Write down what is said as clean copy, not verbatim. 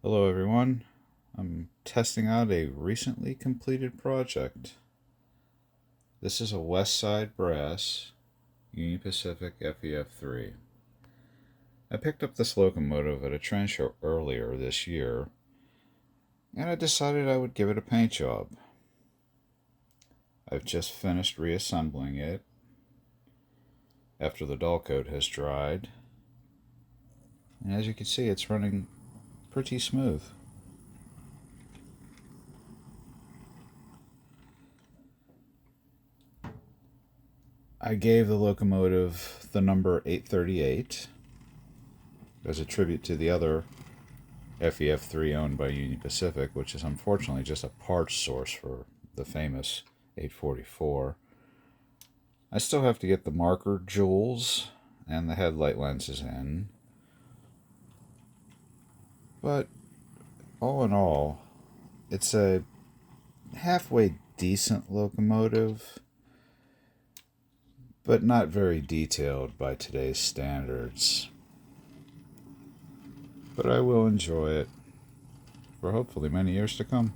Hello everyone, I'm testing out a recently completed project. This is a Westside Brass Union Pacific FEF-3. I picked up this locomotive at a trend show earlier this year, and I decided I would give it a paint job. I've just finished reassembling it after the dull coat has dried, and as you can see, it's running pretty smooth. I gave the locomotive the number 838 as a tribute to the other FEF-3 owned by Union Pacific, which is unfortunately just a parts source for the famous 844. I still have to get the marker jewels and the headlight lenses in, but all in all, it's a halfway decent locomotive, but not very detailed by today's standards. But I will enjoy it for hopefully many years to come.